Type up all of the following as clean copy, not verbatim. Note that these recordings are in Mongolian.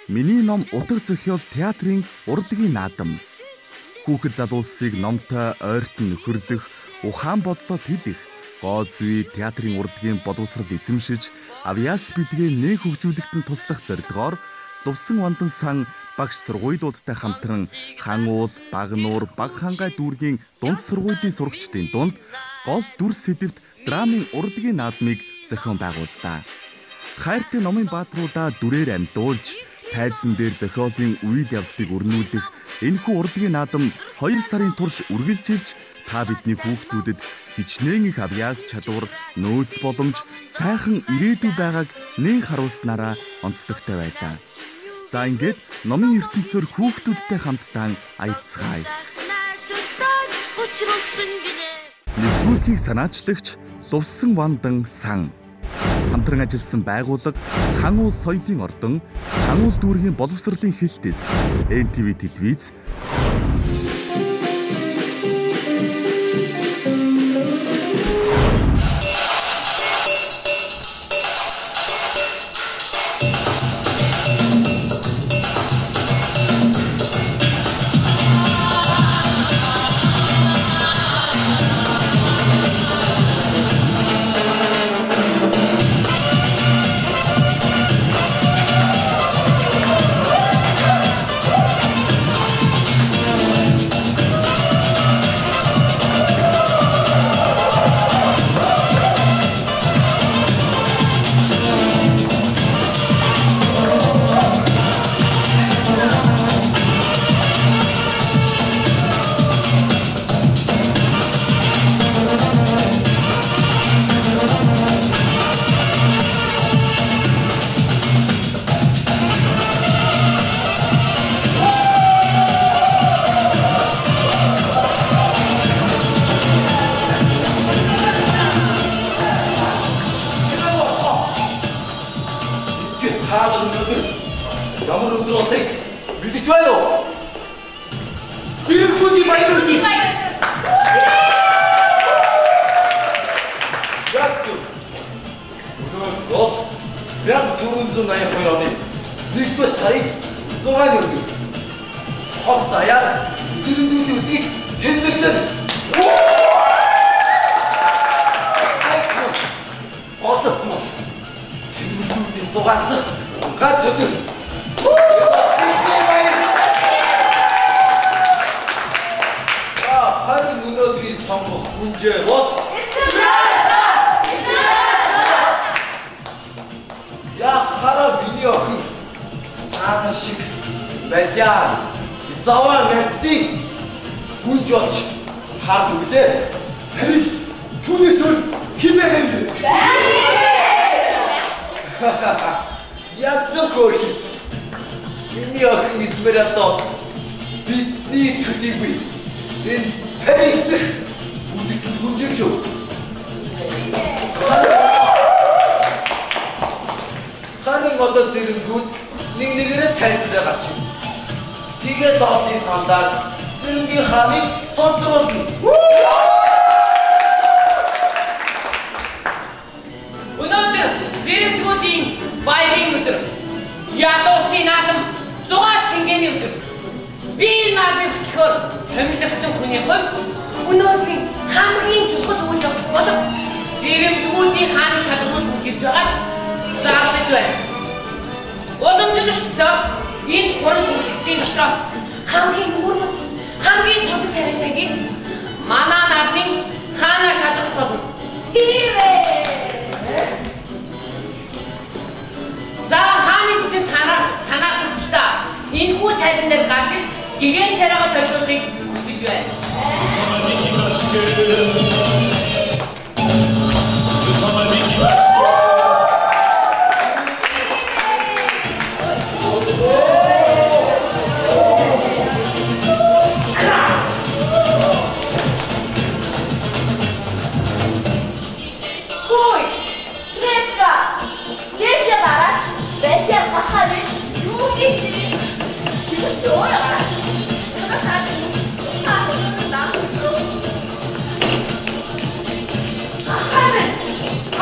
Миний ном утга зохиол театрын урлагийн наадам. Хүүхэд залуусыг номтой ойртон нөхөрлөх, ухаан бодлоо тэлэх, гоо зүй театрын урлагийн боловсрал эзэмшиж, авьяас бэлгээ нэг хөгжүүлэгтэн туслах зорилгоор Лувсан Вандан сан багш сургуулиудтай хамтран хан уул, баг нуур, баг хангай дүүргийн дунд сургуулийн сурагчдын дунд гол дүр сэдэвт драмын урлагийн наадмыг зохион байгууллаа. Хайртай номын баатруудаа дүрээр амьлуулж, тайзан дээр зохиолын үйл явдлыг өрнүүлэх энэхүү урлагийн наадам 2 сарын турш үргэлжилж та бидний хүүхдүүдэд хичнээн их авьяас чадвар, нөөц боломж, сайхан ирээдүй байгааг нэн харуулснараа онцлогтой байлаа. За ингээд номын ертөнцөөр хүүхдүүдтэй хамтдаа аялцгаая. Нэвтрүүлгийг санаачлагч Лувсан Вандан сан. Хамтран ажилласан байгууллага Хан уул соёлын ордон, Хан уул дүүргийн боловсролын хэлтэс, NTV телевиз.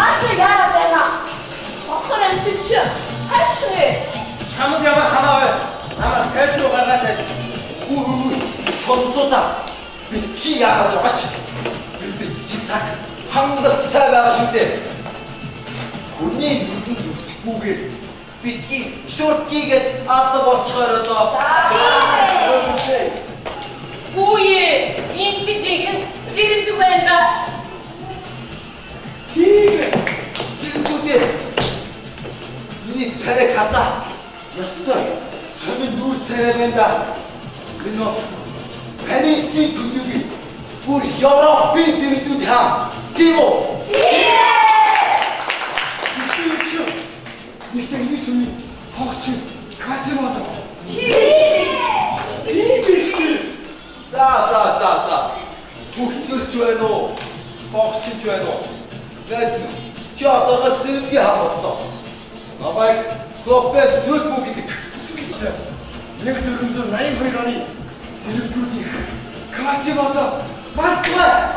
Ачаа яарад байна. Бохор амтч. хайшгүй. Чамд ямар хамаагүй. Намайг хэлж рүү гаргаад байж. Чонцуудаа битгий яагаад яваач. Бид чи цаг хангалттай байгаа шүү дээ. Хүний нүдэнд үлдэхгүйгээр битгий шортгийгээд алга болчихоор одоо. Үе, энэ чи жинхэнэ зэрэгдэг байна да. Тэргүүдээ миний царай хата. Ястай. Сэмэн дүү царай байна да. Энэ Парисын төлөвийг бүр Европын зэрэгдүүд хаа. Тийм үү? Нэгтэй энэ сүний хогч Катимото. За. Бүгдэрч байна уу? Хогчж байна уу? Гэт чи одоогоос дэрги хавуулсан. Намайг Клоппес зүггүй гэдэг. 1482 оны зэрэгдүүдийн Катимото Москва.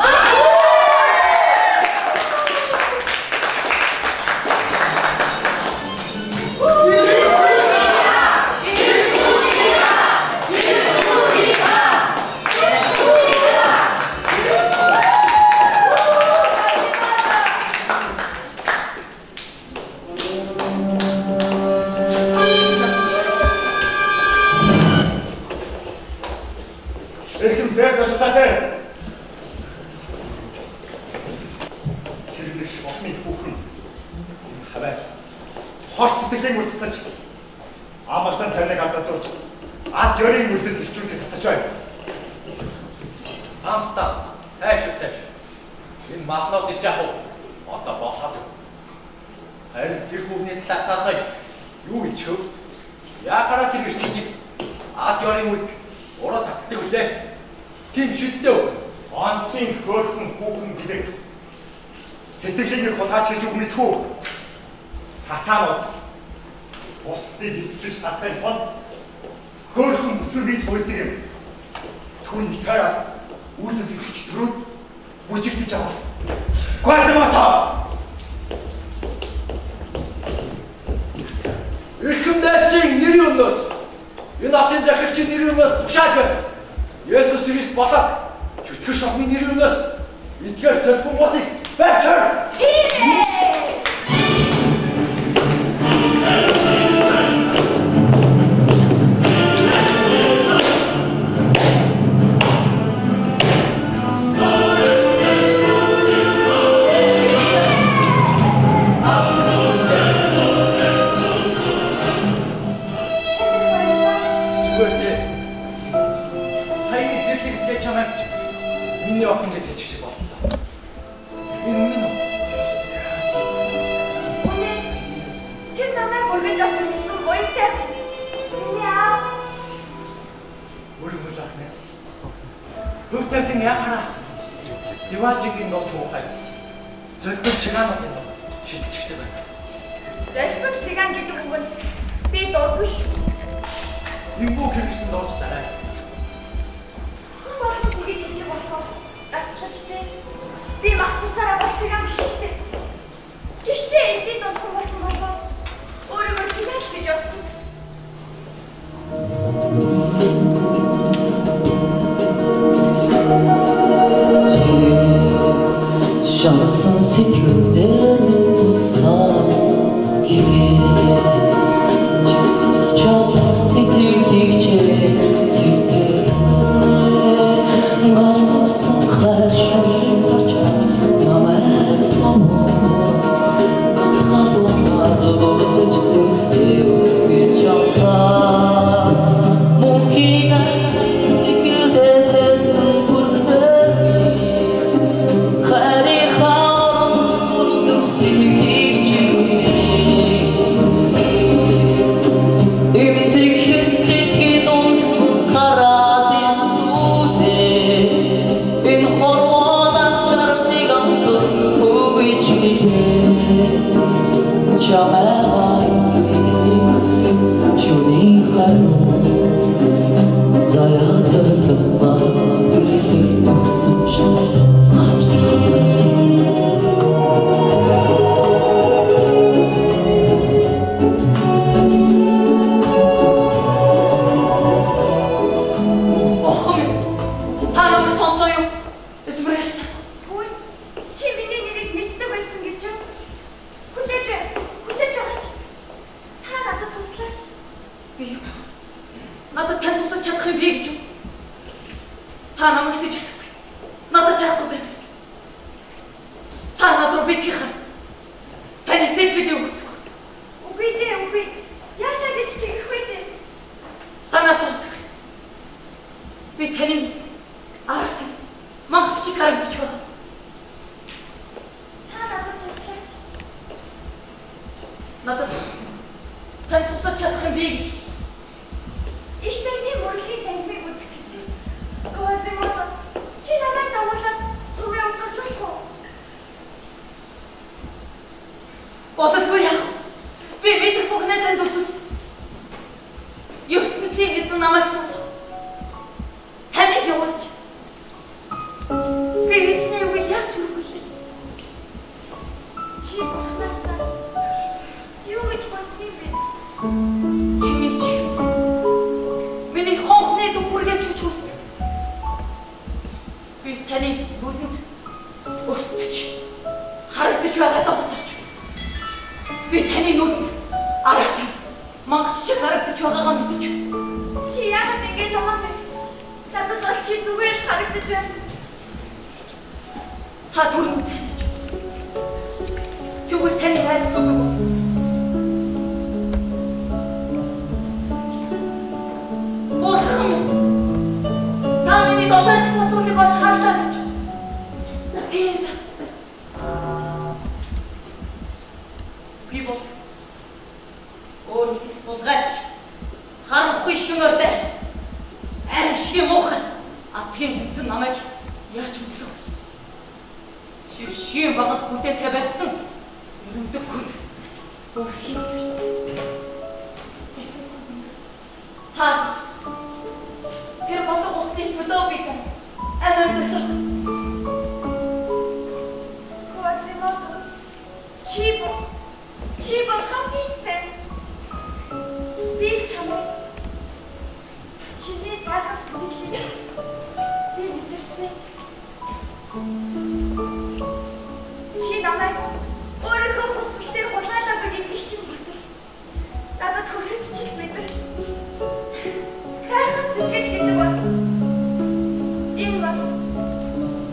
Oh Би надад тань тусалж чадах юм бэ гэж юу? Та намайг хүсэж чадахгүй. Надад сайхгүй байна. Та над руу битгий хаа. Таны сэтгэлийг өгөх. Үгүй дээ, үгүй. Яалаа гэж тэгэх вэ дээ? Санаа зовдөг. Би таны ард мангас шиг харагдаж байна. Та надад туслаач. Надад тань тусалж чадах юм бэ гэж. Их таны мөрлийн танхимыг үзэх гэсэн. Козимото, чи намайг дагуулад сүмээ үзүүлж болох уу? Болдгүй яах. Би мэдэх бүхнээ танд үзүүл. ертөнцийн эзэн намайг сонсоо. Таныг явуулж. Би эзний үгийг яаж сүргүүлээ? Чи бурхнасаа юу гэж бодсон бэ? Миний хонхны дүмүргэж гэж хүссэн. Би таны нүдэнд өртөж харагдаж байгаадаа бодож. Би таны нүдэнд аргатай мангас шиг харагдаж байгаагаа мэдэж. Чи яагаад ингэж байгаа юм бэ? Надад бол чи зүгээр л харагдаж байна. Та түрүүнд таньж. Тэгвэл таны хайр зүгөө. Бурхан. Та миний дотоод натурыг олж харлаа гэж. Тийм. Би бол Олгач харанхуй шөнөөр дэс аимшиг муухай атгийн бүтэн намайг яаж мэдэх вэ? Шившийн багт бүтээтэй байсан өрөмдөг хүнд өрхийн таа тэр болго усны төлөө битэн амамдаж Козимото, чи бол хамбийсэн. Би чамайг чиний сайхан сэтгэлийг би мэдэрсэн. Чи намайг өөрийнхөө хүсэлтээр хулгайлаагүй гэдгийг чинь бүтэл надад хүрэхэд ч их мэдэрсэн. Сайхан сэтгэл гэдэг бол энэ бол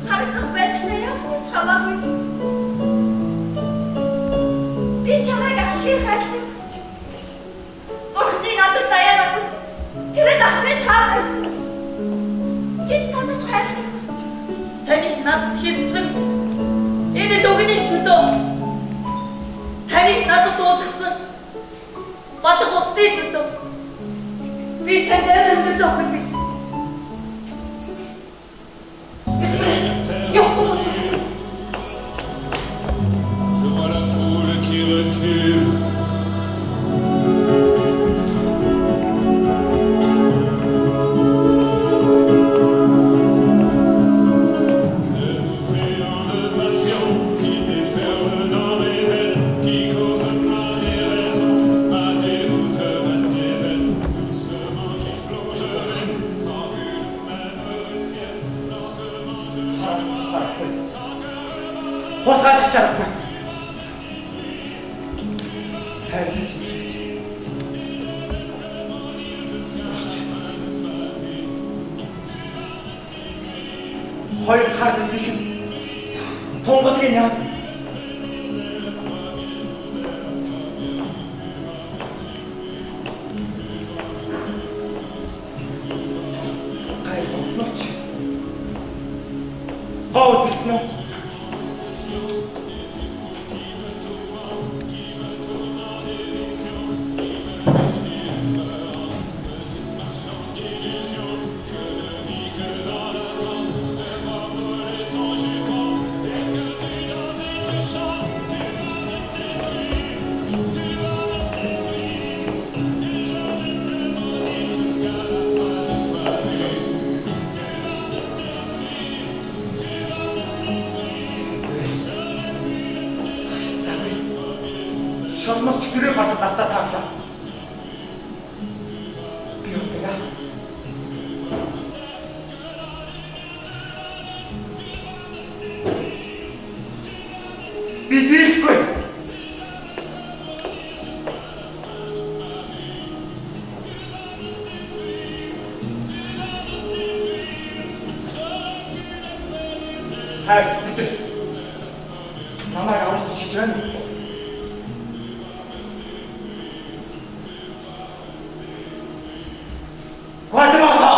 харагдах байдлаа ямар ч хамаагүй. Би чамайг ашиг хайрлах. Бурхны надад даяараа тэр дахмын таа байсан. Чи надад хайрлах. таны надад хийсэн энэ дүгний төлөө таны надад уулгасан балга усны төлөө би танд амьд өгөх юм. Je vois la foule qui recule. Cet océan de passion qui déferle dans mes veines, qui cause ma déraison, ma déroute, ma déveine. Doucement j'y plongerai, sans qu'une main me retienne. Lentement je me noie, sans que Хулгайлах чадахгүй. Хайрлаж. Хоёр хар бихэн тунгалгийн яа. Гайвуулаач. Хооцсноо. хайр сэтгэлээс намайг аврах гэж байна. Гуайдмата!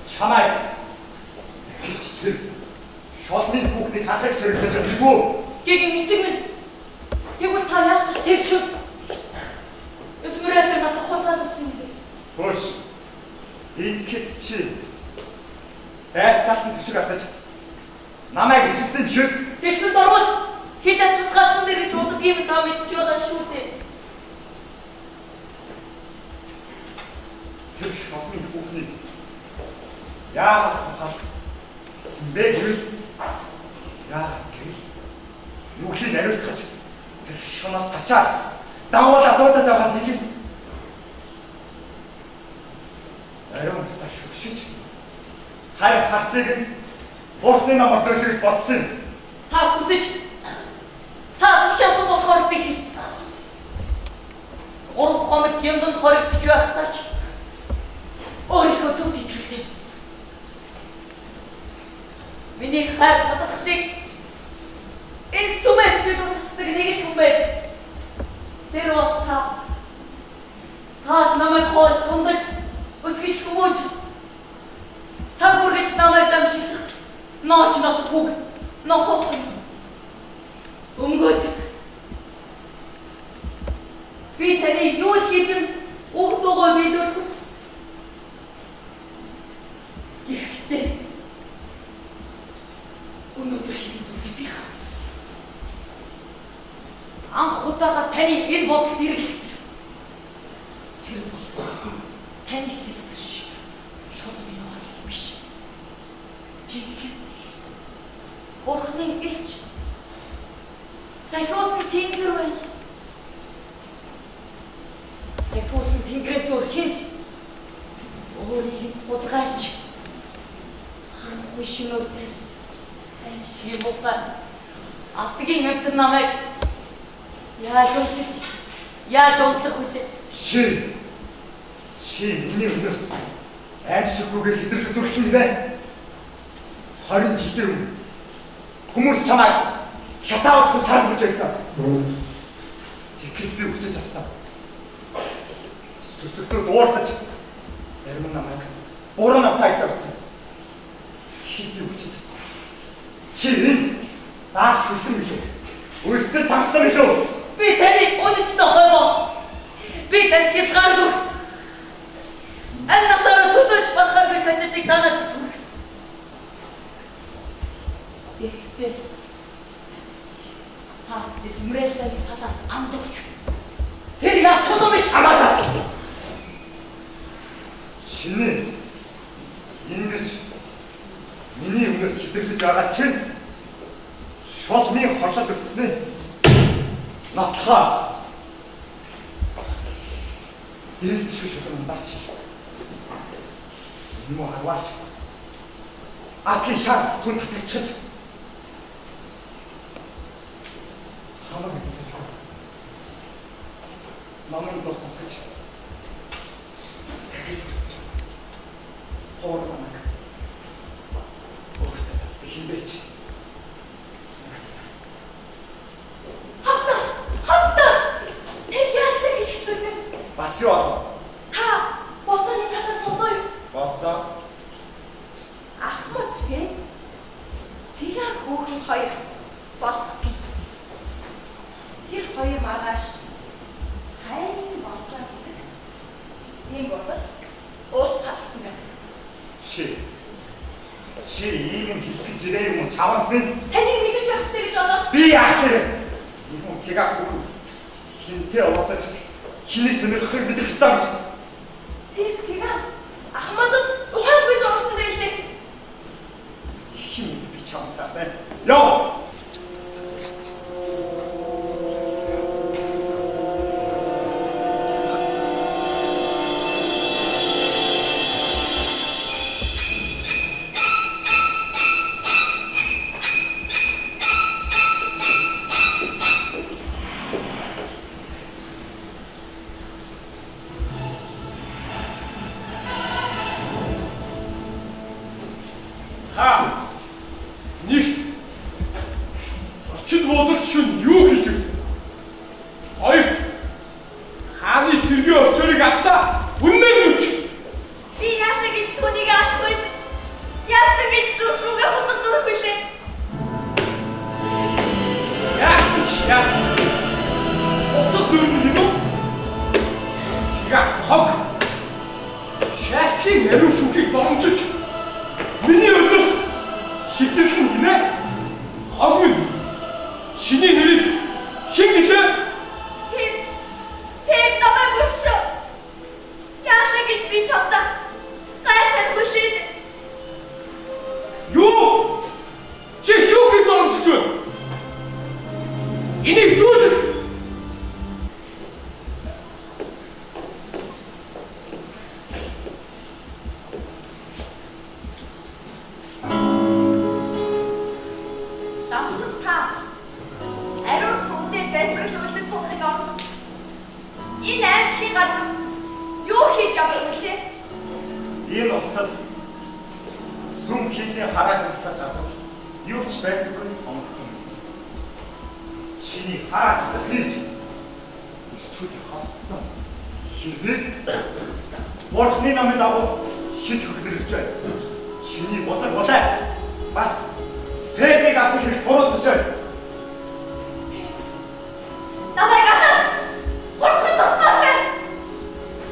Чамайг хичтэр шолмын хүүхнийг хахыг зэрэглэж чаддаггүй. Гэгэн эцэг минь тэгвэл та яах гэж тэр шүү. Өсмөрөөд надад хулгай болсон юм. Хөөш. Ингээд чи байцаалтын хүчиг алдаж намайг хичсэн шүз. Тэгсэн дөрвөл хилээ тасгаалсан дээр бид удаа юм та мэдж байгаа шүү дээ. Тэр шолмын хүүхнийг яагаад хахах бэ гэвэл яагаад гэвэл нүхлийг нариусгаж тэр шунал тачаад давуулаад дуудаад байгаа нэг юм. Ариун усаа шүгшиж харин харцыг нь буусны намайг төлөж бодсон. Та хүсэж та тушаасан болохоор би хийсэн. 3 хоног гэмдэн хоригдож байхдаа ч өөрийнхөө зөвд итгэлтэй байсан. Миний хайр татахтыг энэ сүмэс чөлөөтэй нэг юм байна. Тэр бол та намайг хол тундаж өсгөж хүмүүж цаг үргэж намайг дамжуулах ноч хүүг нохох юм. Өмгөөжс. Би таны юу хийдэн өгдөгөө бидүүлж. Гэхдээ өнөөдөр хийсэн зүйлийг би хаасан. Анх удаага таны энэ бодолд эргэлцсэн. Тэр бол таны хийсэн шууд миний хол биш. Жинхэнэ Бурхны илч Сахиусан тэнгэр байна. Сахиусан тэнгэрээс өрхөн өөрийг худгайч харахгүй шинээр тэрс амшиг бохаа атгийн өтөр намайг яаж унтлах вэ? Чи миний өнөөс амшиггүйгээр хэдэрх зүрх юм бэ? 20 жилийн өмнө хүмүүс чамайг шатаавч гэж харж байсан. Тэгэхэд би хүчиж авсан. Сүсэгтөө дуурдаж зарим намайг буруу навтайд авсан. Хит би хүчиж авсан. Чи дааш хүсэн билүү? Өөрсдөө цамсан билүү? Би таны өнөч нохоо. Би танд хязгааргүй. Аннасаар тутаж бахаар би тачдаг танад түргс. Тэгэхдээ та эсмрэлтэй татаа амдууч. Тэр яа чодоо биш хамаатаа. Шинэ ингэж миний өмнөөс хэдэрлэж байгаа чинь шолмын хорлол өгцнээ. Нотлохоо. Ирээд шүшүүн бач. Юм харваач. Атли шар түн татчихж. Хамаг. Намын досч. Сэгэж. Хоорноо. Өөртөө татдаг хинбэч. Хатта. Яадаг их зүйл. Бас юу? Та боцооны татар сонсоо юу? Боцоо. Ахмад бэ? Цэрэг хүүхэн хоёр боцоо. Тэр хоёр маргааш хайрын болцоо гэдэг. Ийм бодол уулзсан байна. Чи ийм хэлж ирээ юм чаванц минь. Таны нэгэн жахстай гэж бодоод би яах вэ? Ийм цэга хүү хинтээ уулзаж хиний сонирхохыг мэдэх ёстой гэж. Тэр цэга Ахмадд ухаангүй дурсан байлээ. Хин би чамцаа байна. Яа! Ариун шүүхийг боломжиж миний өдөөс хитэрхэн гинэ. Хагуй чиний нэрийг хэн гэлээ? Тэм намайг өршөө. Яасан гэж би чамдаа гайхаад хүлээд. Юу? Чи шүүхийг боломжиж байна. Энийг дүүрэх. Энэ улсад сүм хийдний хараа хөлтөөс гадна юу ч байдаггүй онхон. Чиний хараач хийж ирчүүдийг хавцсан. Хэрвээ Бурхны намын дагуу шид хөхнөрч байна. Чиний боцор болоо. Бас тэрнийг асах хэрэг буруутгаж байна. Намайг ахад хурдан тусмаарай.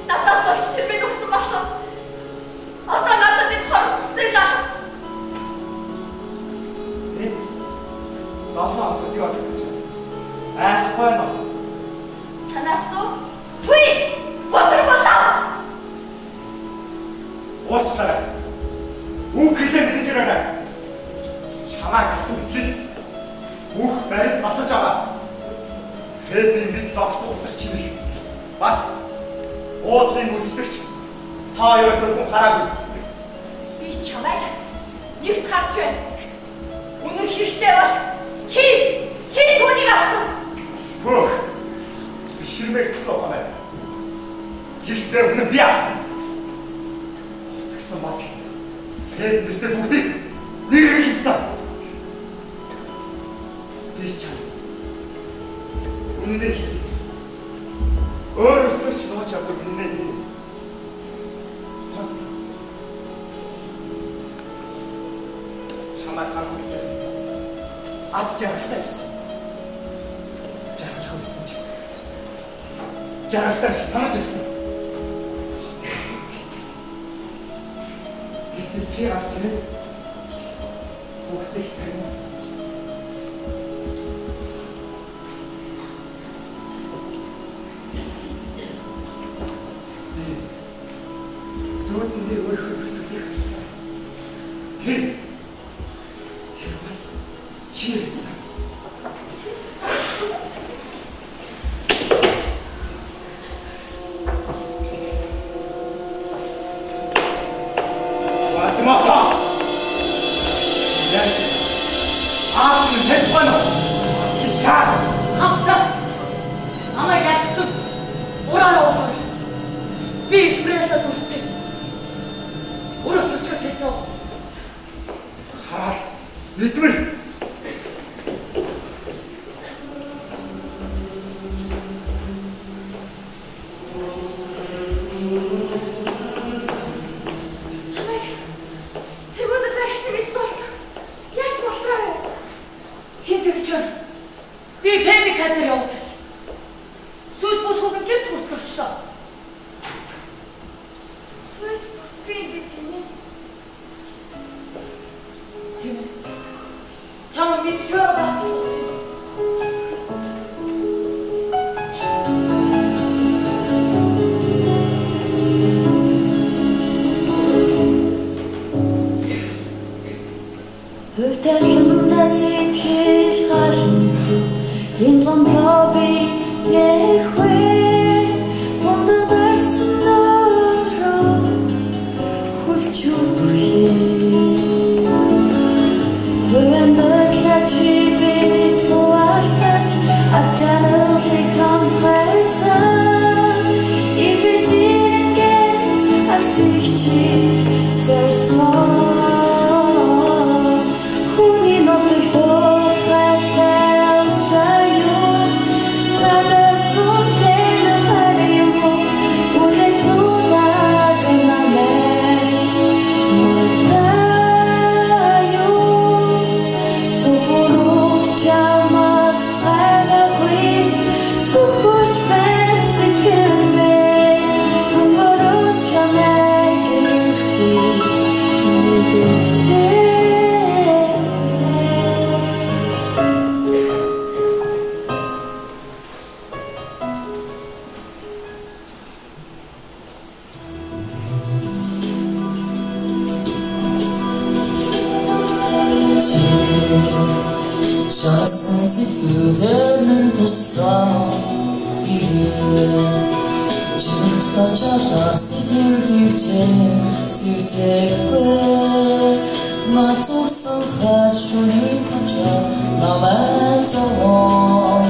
Надаас олж тэр би нүгсэн болов. Одоо надад нэг хорцлаа. Нэг долоо өдөр явах гэж байна. Байна. Танаас үгүй боцор болоо. Уучлаарай. Үг хэлээ мэдэж байгаагаа. Чамайг авсан гэхэд бүх баримт батж байгаа. Тэдний мэд зогцуулдаг чимээ. Бас уудлын үйлчлэгч та хоёроос хүн хараагүй. Би чамайг нэгт харж байна. Үнэн хэрэгтэй бол чи түүнийг авсан. Хөөе. Бишрмэг цоохоо. Гэрсээ үнэн би авсан. Тэгсэн бат. Тэд битээ бүгдийг нэг хийсэн. Би чам. Үнэн өөрөөсөө ч нууж авдаг үнэн. Чамайг харахгүй. Аз жаргалтай байсан. Жаргал байсан чи. Жаргалтай санаж байсан. Бид чи авч ирээ. Бүгдийг санаас. Зүүдэндээ өөрийнхөө төсөлийг хэлсэн. Тэр бол чи хэлсэн. Масимата! Яа. Аач нь хэлбэнэ. Яа. Хамтаа намайг ядсан. Ураа. Би спрэлтэ туртээ. Ураа турчаа гэдэг. Хараа. Эдмэр. When the Тачаалаар сэтгэлийг чинь сэвтэхгүй Нацурсан хайр шүний тачаал намайг зовоо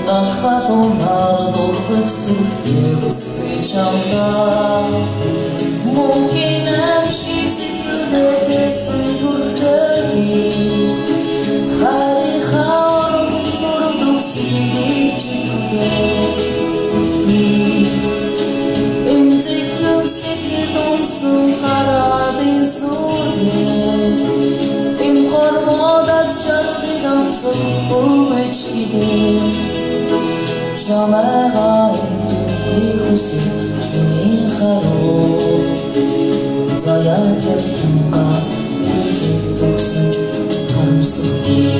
Галхалунаар дурдж зүрхээ бүсгүй чамдаа Мөнхийн амшиг сэтгэлдээ тэсэн түрхтэйми Харихаар дурдуг сэтгэлийг чипүлээ Эмзэгхэн сэтгэл унсан хараалын сүдээ Эм хормодас чардыг амсан хөвөч гидээ Чамайгаа ихлэх хүсэл шүний харуу Заяа тэрлэнга илэг төгсөн ч харамсахгүй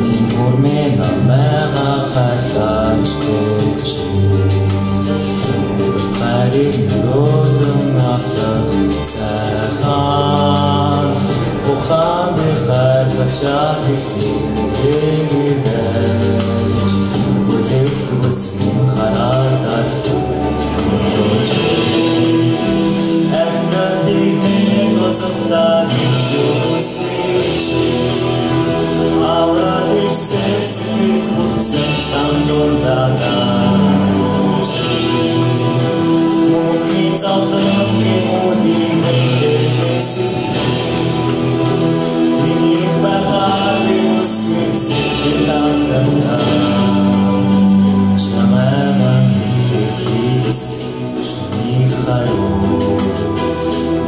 Химурмэ намайгаа хайлаач тэрчи Хариг нөрөөдөн ахлах сайхан Ухаан хайр бачаах гэгэрэж Үлэгт бүсмийн хараалаар Агналыг минь осоллаа гэж үсвэж Аврал ирсэс их хүцэн штандурлаа Мөнхийн завлан минь үдийг Миний бахад үсвэж сэтгэлээ Чамайг тэхийс шүний харуу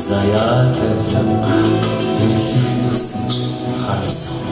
Заяа тэрлэнга илэх төгсөн ч харамсахгүй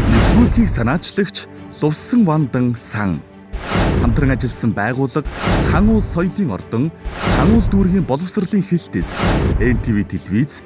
Нэтгүүлгийг санаачлагч Лувсан Вандан сан хамтран ажилласан байгууллага Хан улс соёлын ордон Хан улс дүүргийн боловсролын хэлтэс NTV телевиз